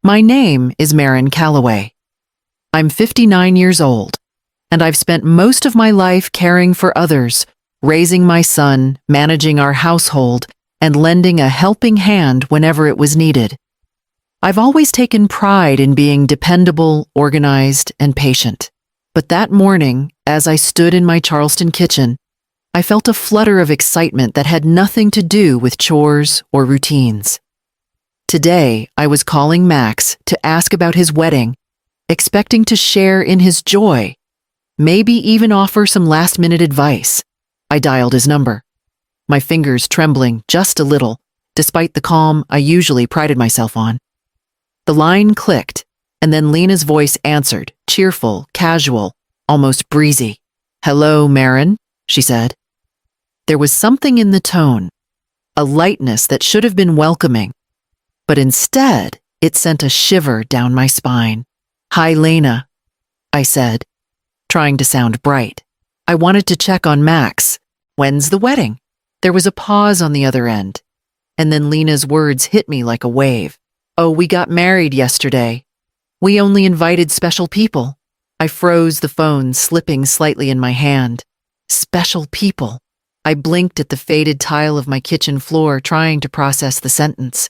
My name is Marin Calloway. I'm 59 years old, and I've spent most of my life caring for others, raising my son, managing our household, and lending a helping hand whenever it was needed. I've always taken pride in being dependable, organized, and patient. But that morning, as I stood in my Charleston kitchen, I felt a flutter of excitement that had nothing to do with chores or routines. Today, I was calling Max to ask about his wedding, expecting to share in his joy, maybe even offer some last-minute advice. I dialed his number, my fingers trembling just a little, despite the calm I usually prided myself on. The line clicked, and then Lena's voice answered, cheerful, casual, almost breezy. "Hello, Marin," she said. There was something in the tone, a lightness that should have been welcoming, but instead it sent a shiver down my spine. "Hi, Lena," I said, trying to sound bright. "I wanted to check on Max. When's the wedding?" There was a pause on the other end, and then Lena's words hit me like a wave. "Oh, we got married yesterday. We only invited special people." I froze, the phone slipping slightly in my hand. Special people. I blinked at the faded tile of my kitchen floor, trying to process the sentence.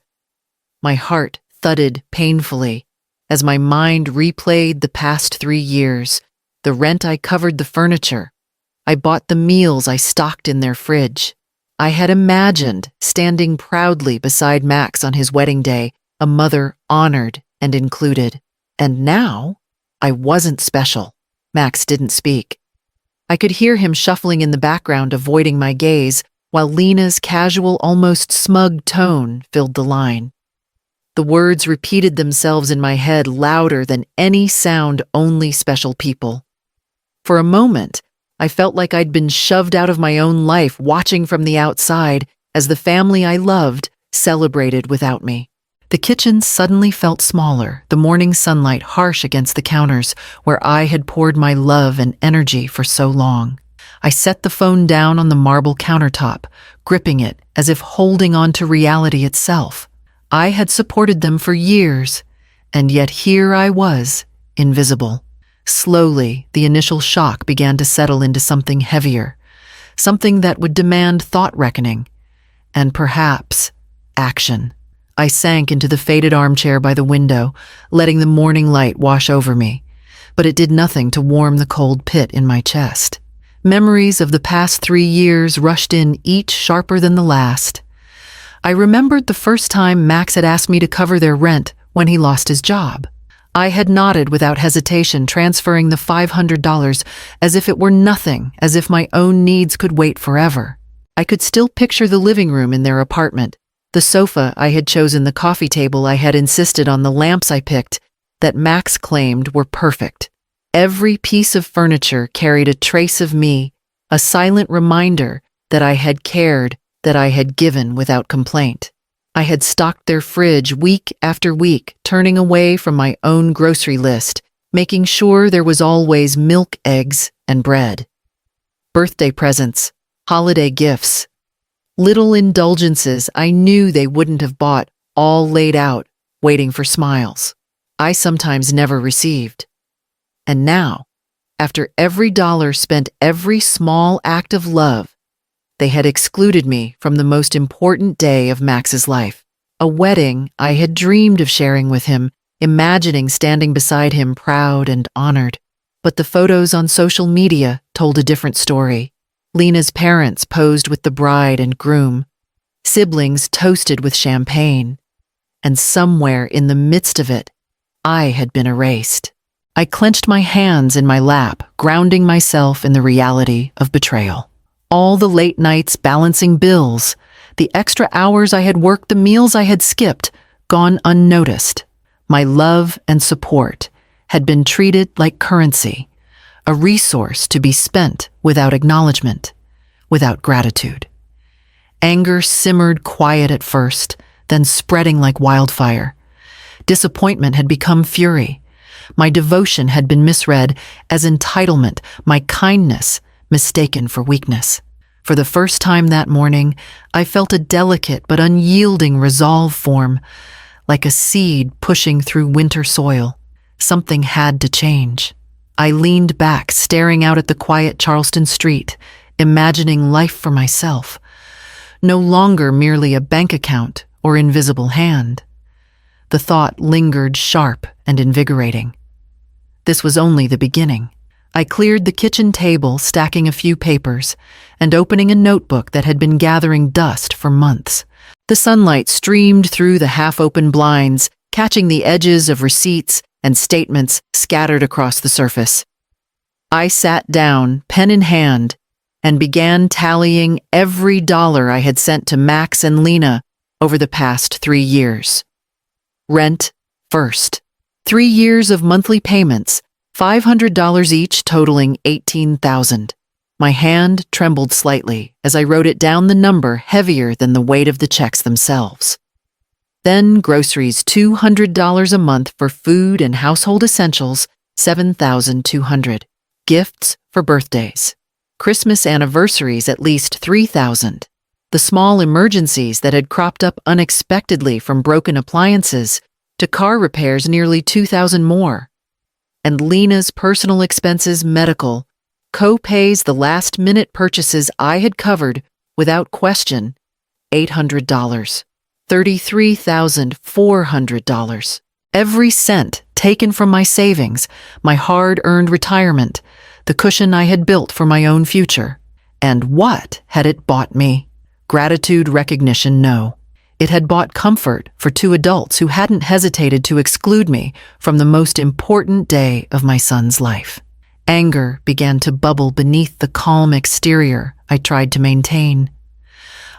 My heart thudded painfully as my mind replayed the past 3 years, the rent I covered, the furniture I bought, the meals I stocked in their fridge. I had imagined standing proudly beside Max on his wedding day, a mother honored and included. And now, I wasn't special. Max didn't speak. I could hear him shuffling in the background, avoiding my gaze, while Lena's casual, almost smug tone filled the line. The words repeated themselves in my head louder than any sound only special people. For a moment, I felt like I'd been shoved out of my own life, watching from the outside as the family I loved celebrated without me. The kitchen suddenly felt smaller, the morning sunlight harsh against the counters where I had poured my love and energy for so long. I set the phone down on the marble countertop, gripping it as if holding on to reality itself. I had supported them for years, and yet here I was, invisible. Slowly, the initial shock began to settle into something heavier, something that would demand thought reckoning, and perhaps action. I sank into the faded armchair by the window, letting the morning light wash over me, but it did nothing to warm the cold pit in my chest. Memories of the past 3 years rushed in, each sharper than the last. I remembered the first time Max had asked me to cover their rent when he lost his job. I had nodded without hesitation, transferring the $500 as if it were nothing, as if my own needs could wait forever. I could still picture the living room in their apartment, the sofa I had chosen, the coffee table I had insisted on, the lamps I picked that Max claimed were perfect. Every piece of furniture carried a trace of me, a silent reminder that I had cared, that I had given without complaint. I had stocked their fridge week after week, turning away from my own grocery list, making sure there was always milk, eggs, and bread. Birthday presents, holiday gifts, little indulgences I knew they wouldn't have bought, all laid out, waiting for smiles I sometimes never received. And now, after every dollar spent, every small act of love, they had excluded me from the most important day of Max's life, a wedding I had dreamed of sharing with him, imagining standing beside him proud and honored. But the photos on social media told a different story. Lena's parents posed with the bride and groom, siblings toasted with champagne, and somewhere in the midst of it, I had been erased. I clenched my hands in my lap, grounding myself in the reality of betrayal. All the late nights balancing bills, the extra hours I had worked, the meals I had skipped, gone unnoticed. My love and support had been treated like currency, a resource to be spent without acknowledgement, without gratitude. Anger simmered quiet at first, then spreading like wildfire. Disappointment had become fury. My devotion had been misread as entitlement, my kindness mistaken for weakness. For the first time that morning, I felt a delicate but unyielding resolve form, like a seed pushing through winter soil. Something had to change. I leaned back, staring out at the quiet Charleston street, imagining life for myself. No longer merely a bank account or invisible hand. The thought lingered sharp and invigorating. This was only the beginning. I cleared the kitchen table, stacking a few papers, and opening a notebook that had been gathering dust for months. The sunlight streamed through the half-open blinds, catching the edges of receipts and statements scattered across the surface. I sat down, pen in hand, and began tallying every dollar I had sent to Max and Lena over the past 3 years. Rent first. 3 years of monthly payments, $500 each, totaling $18,000. My hand trembled slightly as I wrote it down, the number heavier than the weight of the checks themselves. Then groceries, $200 a month for food and household essentials, $7,200. Gifts for birthdays. Christmas anniversaries, at least $3,000. The small emergencies that had cropped up unexpectedly, from broken appliances to car repairs, nearly $2,000 more. And Lena's personal expenses, medical, co-pays, the last-minute purchases I had covered without question, $800. $33,400. Every cent taken from my savings, my hard-earned retirement, the cushion I had built for my own future. And what had it bought me? Gratitude, recognition, no. It had bought comfort for 2 adults who hadn't hesitated to exclude me from the most important day of my son's life. Anger began to bubble beneath the calm exterior I tried to maintain.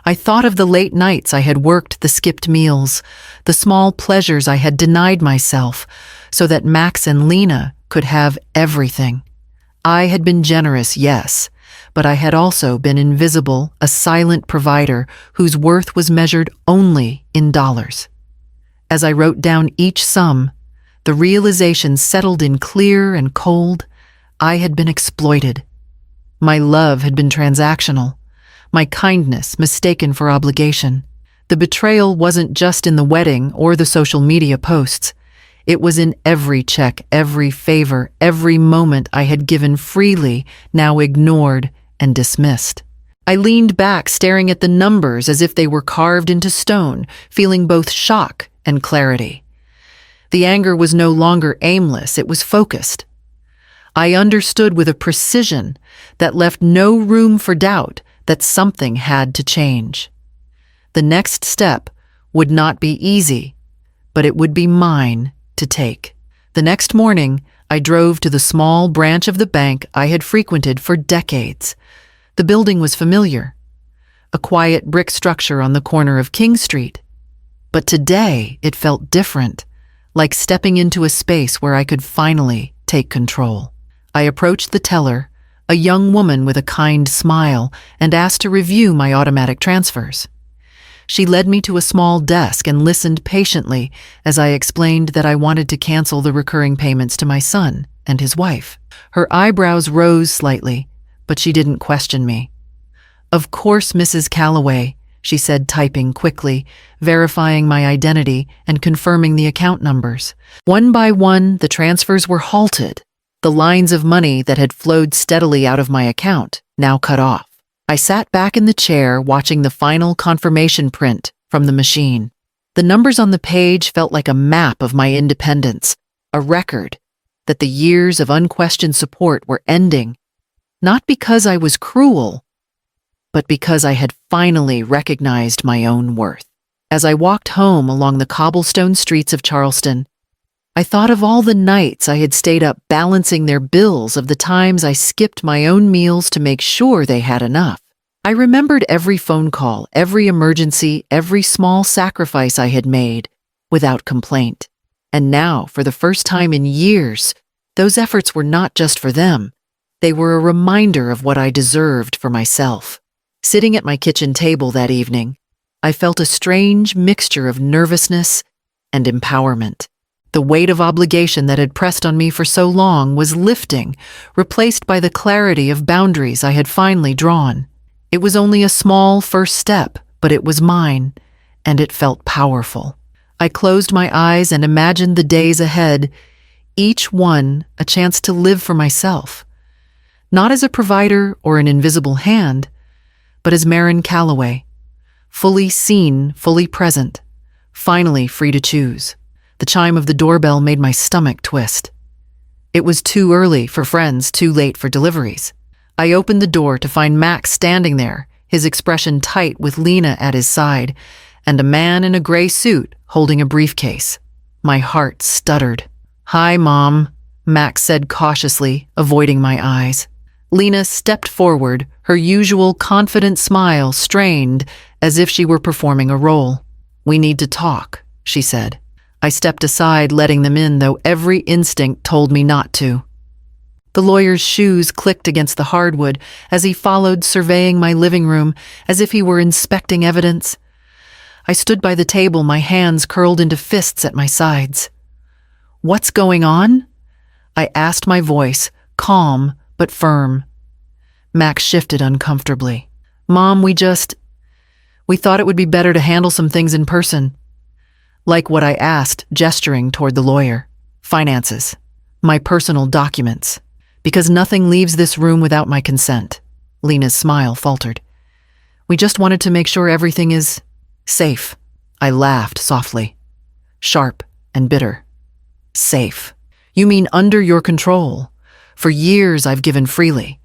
I thought of the late nights I had worked, the skipped meals, the small pleasures I had denied myself so that Max and Lena could have everything. I had been generous, yes, but I had also been invisible, a silent provider whose worth was measured only in dollars. As I wrote down each sum, the realization settled in, clear and cold. I had been exploited. My love had been transactional. My kindness mistaken for obligation. The betrayal wasn't just in the wedding or the social media posts. It was in every check, every favor, every moment I had given freely, now ignored and dismissed. I leaned back, staring at the numbers as if they were carved into stone, feeling both shock and clarity. The anger was no longer aimless, it was focused. I understood with a precision that left no room for doubt that something had to change. The next step would not be easy, but it would be mine to take. The next morning, I drove to the small branch of the bank I had frequented for decades. The building was familiar, a quiet brick structure on the corner of King Street. But today it felt different, like stepping into a space where I could finally take control. I approached the teller, a young woman with a kind smile, and asked to review my automatic transfers. She led me to a small desk and listened patiently as I explained that I wanted to cancel the recurring payments to my son and his wife. Her eyebrows rose slightly, but she didn't question me. "Of course, Mrs. Calloway," she said, typing quickly, verifying my identity and confirming the account numbers. One by one, the transfers were halted. The lines of money that had flowed steadily out of my account now cut off. I sat back in the chair, watching the final confirmation print from the machine. The numbers on the page felt like a map of my independence, a record that the years of unquestioned support were ending, not because I was cruel, but because I had finally recognized my own worth. As I walked home along the cobblestone streets of Charleston, I thought of all the nights I had stayed up balancing their bills, of the times I skipped my own meals to make sure they had enough. I remembered every phone call, every emergency, every small sacrifice I had made, without complaint. And now, for the first time in years, those efforts were not just for them. They were a reminder of what I deserved for myself. Sitting at my kitchen table that evening, I felt a strange mixture of nervousness and empowerment. The weight of obligation that had pressed on me for so long was lifting, replaced by the clarity of boundaries I had finally drawn. It was only a small first step, but it was mine, and it felt powerful. I closed my eyes and imagined the days ahead, each one a chance to live for myself. Not as a provider or an invisible hand, but as Marin Calloway, fully seen, fully present, finally free to choose. The chime of the doorbell made my stomach twist. It was too early for friends, too late for deliveries. I opened the door to find Max standing there, his expression tight with Lena at his side, and a man in a gray suit holding a briefcase. My heart stuttered. "Hi, Mom," Max said cautiously, avoiding my eyes. Lena stepped forward, her usual confident smile strained as if she were performing a role. "We need to talk," she said. I stepped aside, letting them in, though every instinct told me not to. The lawyer's shoes clicked against the hardwood as he followed, surveying my living room as if he were inspecting evidence. I stood by the table, my hands curled into fists at my sides. "What's going on?" I asked, my voice calm but firm. Max shifted uncomfortably. "Mom, we thought it would be better to handle some things in person." Like what I asked, gesturing toward the lawyer. "Finances. My personal documents. Because nothing leaves this room without my consent." Lena's smile faltered. "We just wanted to make sure everything is safe." I laughed softly, sharp and bitter. "Safe? You mean under your control? For years I've given freely,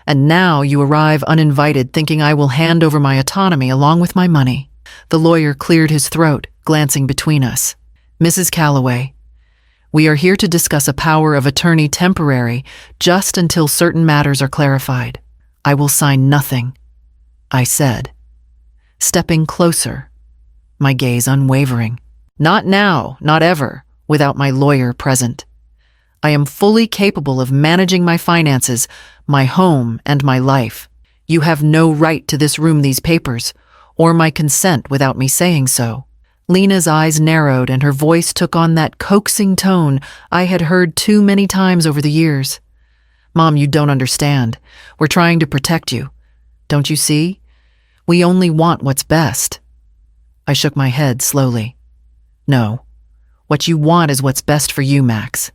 and now you arrive uninvited thinking I will hand over my autonomy along with my money." The lawyer cleared his throat, glancing between us. "Mrs. Calloway, we are here to discuss a power of attorney temporary just until certain matters are clarified. I will sign nothing," I said, stepping closer, my gaze unwavering. "Not now, not ever, without my lawyer present. I am fully capable of managing my finances, my home, and my life. You have no right to this room, these papers, or my consent without me saying so." Lena's eyes narrowed and her voice took on that coaxing tone I had heard too many times over the years. "Mom, you don't understand. We're trying to protect you. Don't you see? We only want what's best." I shook my head slowly. "No. What you want is what's best for you, Max.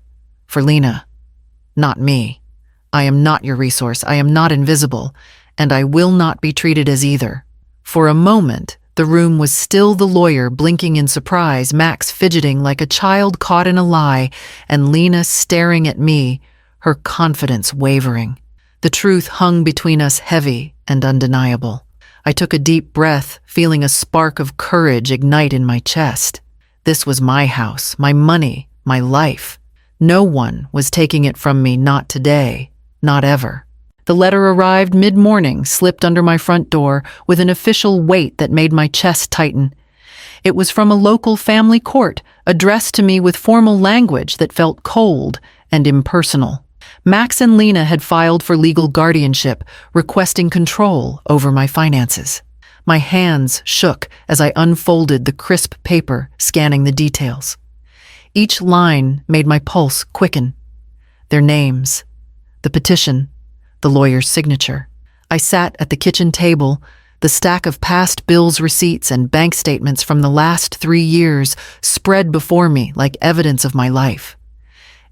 For Lena. Not me. I am not your resource. I am not invisible, and I will not be treated as either." For a moment, the room was still, the lawyer blinking in surprise, Max fidgeting like a child caught in a lie, and Lena staring at me, her confidence wavering. The truth hung between us, heavy and undeniable. I took a deep breath, feeling a spark of courage ignite in my chest. This was my house, my money, my life. No one was taking it from me, not today, not ever. The letter arrived mid-morning, slipped under my front door with an official weight that made my chest tighten. It was from a local family court, addressed to me with formal language that felt cold and impersonal. Max and Lena had filed for legal guardianship, requesting control over my finances. My hands shook as I unfolded the crisp paper, scanning the details. Each line made my pulse quicken. Their names, the petition, the lawyer's signature. I sat at the kitchen table, the stack of past bills, receipts, and bank statements from the last 3 years spread before me like evidence of my life.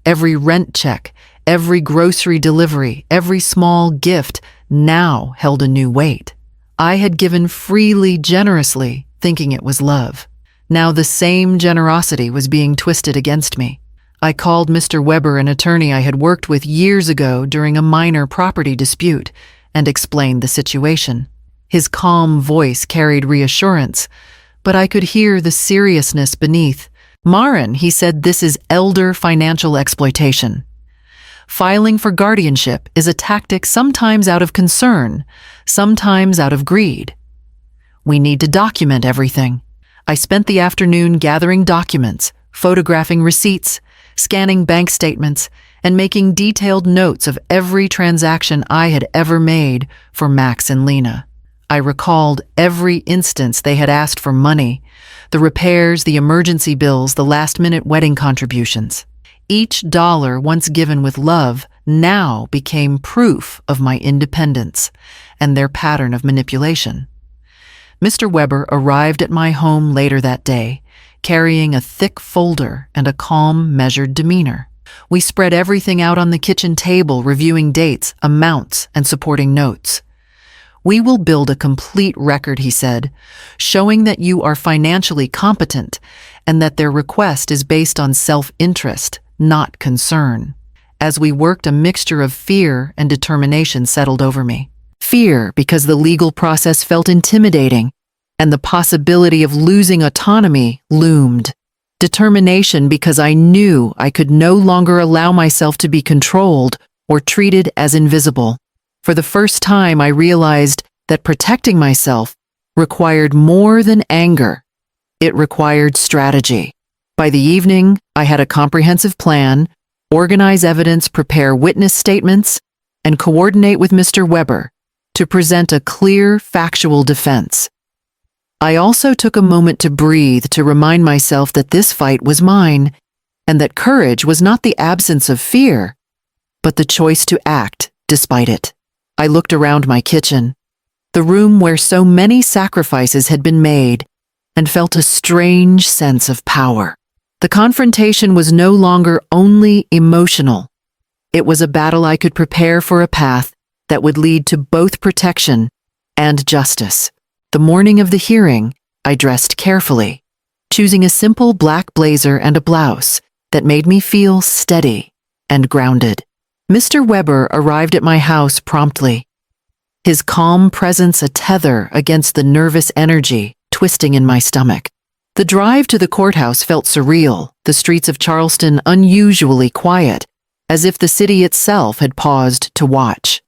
Every rent check, every grocery delivery, every small gift now held a new weight. I had given freely, generously, thinking it was love. Now the same generosity was being twisted against me. I called Mr. Weber, an attorney I had worked with years ago during a minor property dispute, and explained the situation. His calm voice carried reassurance, but I could hear the seriousness beneath. "Marin," he said, "this is elder financial exploitation. Filing for guardianship is a tactic sometimes out of concern, sometimes out of greed. We need to document everything." I spent the afternoon gathering documents, photographing receipts, scanning bank statements, and making detailed notes of every transaction I had ever made for Max and Lena. I recalled every instance they had asked for money, the repairs, the emergency bills, the last-minute wedding contributions. Each dollar, once given with love, now became proof of my independence and their pattern of manipulation. Mr. Weber arrived at my home later that day, carrying a thick folder and a calm, measured demeanor. We spread everything out on the kitchen table, reviewing dates, amounts, and supporting notes. "We will build a complete record," he said, "showing that you are financially competent and that their request is based on self-interest, not concern." As we worked, a mixture of fear and determination settled over me. Fear because the legal process felt intimidating, and the possibility of losing autonomy loomed. Determination because I knew I could no longer allow myself to be controlled or treated as invisible. For the first time, I realized that protecting myself required more than anger. It required strategy. By the evening, I had a comprehensive plan: organize evidence, prepare witness statements, and coordinate with Mr. Weber to present a clear, factual defense. I also took a moment to breathe, to remind myself that this fight was mine, and that courage was not the absence of fear, but the choice to act despite it. I looked around my kitchen, the room where so many sacrifices had been made, and felt a strange sense of power. The confrontation was no longer only emotional. It was a battle I could prepare for, a path that would lead to both protection and justice. The morning of the hearing, I dressed carefully, choosing a simple black blazer and a blouse that made me feel steady and grounded. Mr. Weber arrived at my house promptly, his calm presence a tether against the nervous energy twisting in my stomach. The drive to the courthouse felt surreal, the streets of Charleston unusually quiet, as if the city itself had paused to watch.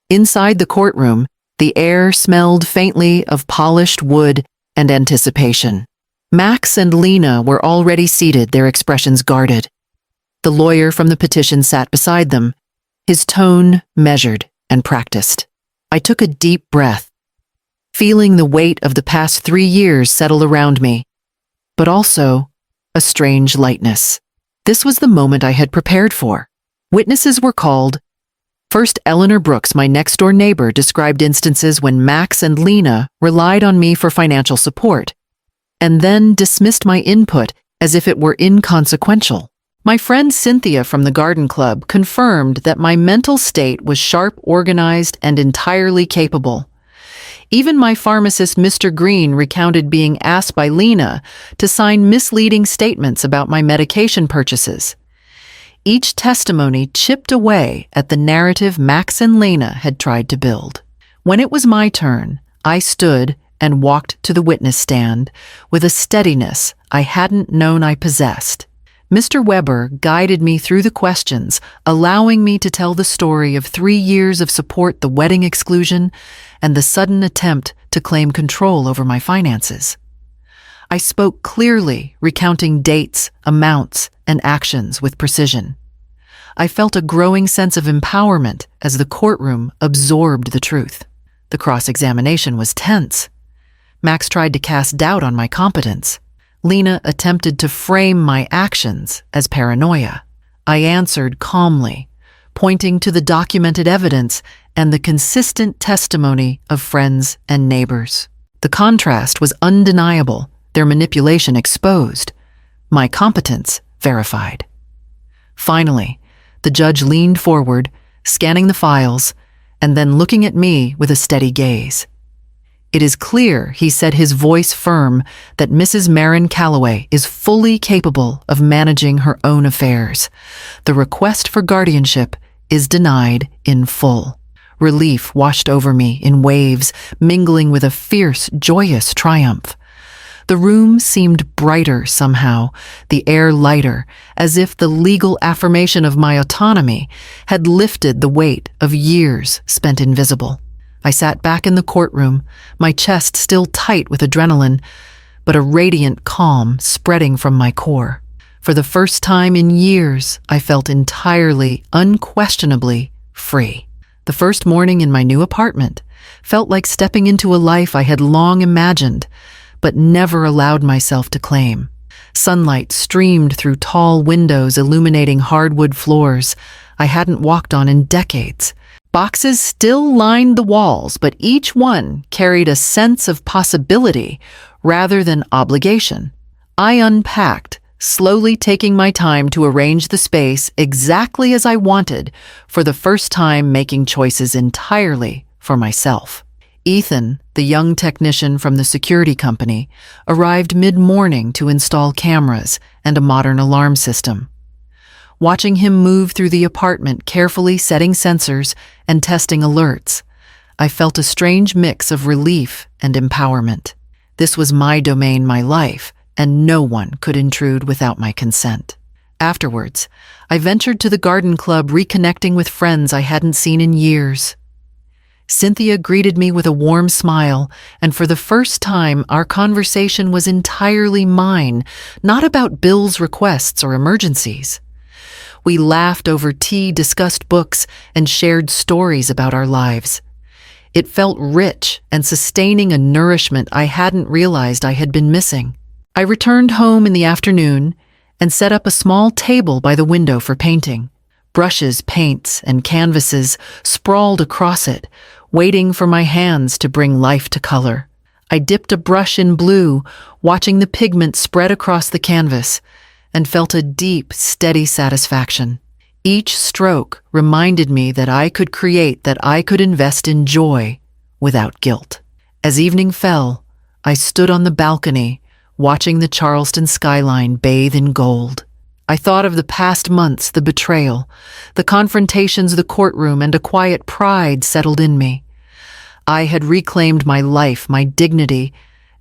Inside the courtroom, the air smelled faintly of polished wood and anticipation. Max and Lena were already seated, their expressions guarded. The lawyer from the petition sat beside them, his tone measured and practiced. I took a deep breath, feeling the weight of the past 3 years settle around me, but also a strange lightness. This was the moment I had prepared for. Witnesses were called. First, Eleanor Brooks, my next-door neighbor, described instances when Max and Lena relied on me for financial support, and then dismissed my input as if it were inconsequential. My friend Cynthia from the garden club confirmed that my mental state was sharp, organized, and entirely capable. Even my pharmacist, Mr. Green, recounted being asked by Lena to sign misleading statements about my medication purchases. Each testimony chipped away at the narrative Max and Lena had tried to build. When it was my turn, I stood and walked to the witness stand with a steadiness I hadn't known I possessed. Mr. Weber guided me through the questions, allowing me to tell the story of 3 years of support, the wedding exclusion, and the sudden attempt to claim control over my finances. I spoke clearly, recounting dates, amounts, and actions with precision. I felt a growing sense of empowerment as the courtroom absorbed the truth. The cross-examination was tense. Max tried to cast doubt on my competence. Lena attempted to frame my actions as paranoia. I answered calmly, pointing to the documented evidence and the consistent testimony of friends and neighbors. The contrast was undeniable, their manipulation exposed, my competence verified. Finally, the judge leaned forward, scanning the files, and then looking at me with a steady gaze. "It is clear," he said, his voice firm, "that Mrs. Marin Calloway is fully capable of managing her own affairs. The request for guardianship is denied in full." Relief washed over me in waves, mingling with a fierce, joyous triumph. The room seemed brighter somehow, the air lighter, as if the legal affirmation of my autonomy had lifted the weight of years spent invisible. I sat back in the courtroom, my chest still tight with adrenaline, but a radiant calm spreading from my core. For the first time in years, I felt entirely, unquestionably free. The first morning in my new apartment felt like stepping into a life I had long imagined, but never allowed myself to claim. Sunlight streamed through tall windows, illuminating hardwood floors I hadn't walked on in decades. Boxes still lined the walls, but each one carried a sense of possibility rather than obligation. I unpacked, slowly taking my time to arrange the space exactly as I wanted, for the first time making choices entirely for myself. Ethan, the young technician from the security company, arrived mid-morning to install cameras and a modern alarm system. Watching him move through the apartment, carefully setting sensors and testing alerts, I felt a strange mix of relief and empowerment. This was my domain, my life, and no one could intrude without my consent. Afterwards, I ventured to the garden club, reconnecting with friends I hadn't seen in years. Cynthia greeted me with a warm smile, and for the first time, our conversation was entirely mine, not about bills, requests, or emergencies. We laughed over tea, discussed books, and shared stories about our lives. It felt rich and sustaining, a nourishment I hadn't realized I had been missing. I returned home in the afternoon and set up a small table by the window for painting. Brushes, paints, and canvases sprawled across it, waiting for my hands to bring life to color. I dipped a brush in blue, watching the pigment spread across the canvas, and felt a deep, steady satisfaction. Each stroke reminded me that I could create, that I could invest in joy without guilt. As evening fell, I stood on the balcony, watching the Charleston skyline bathe in gold. I thought of the past months, the betrayal, the confrontations, the courtroom, and a quiet pride settled in me. I had reclaimed my life, my dignity,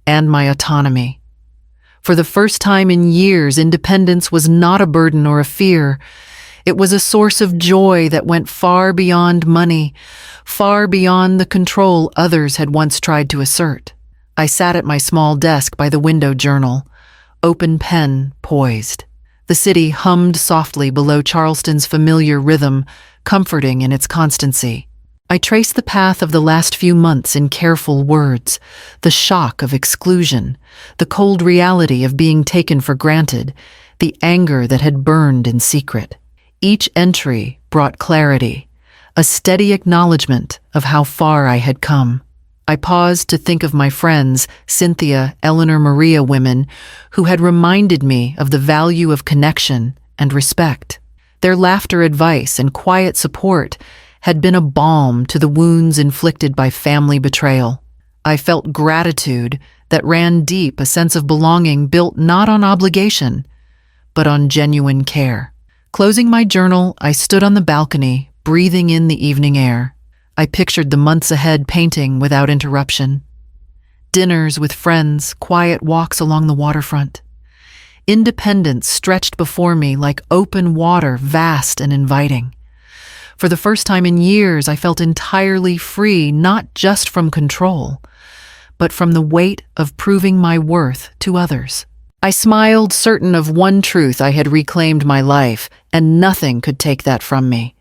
and my autonomy. For the first time in years, independence was not a burden or a fear. It was a source of joy that went far beyond money, far beyond the control others had once tried to assert. I sat at my small desk by the window, journal, open pen poised. The city hummed softly below Charleston's familiar rhythm, comforting in its constancy. I traced the path of the last few months in careful words, the shock of exclusion, the cold reality of being taken for granted, the anger that had burned in secret. Each entry brought clarity, a steady acknowledgement of how far I had come. I paused to think of my friends, Cynthia, Eleanor, Maria, women who had reminded me of the value of connection and respect. Their laughter, advice, and quiet support had been a balm to the wounds inflicted by family betrayal. I felt gratitude that ran deep, a sense of belonging built not on obligation, but on genuine care. Closing my journal, I stood on the balcony, breathing in the evening air. I pictured the months ahead, painting without interruption. Dinners with friends, quiet walks along the waterfront. Independence stretched before me like open water, vast and inviting. For the first time in years, I felt entirely free, not just from control, but from the weight of proving my worth to others. I smiled, certain of one truth: I had reclaimed my life, and nothing could take that from me.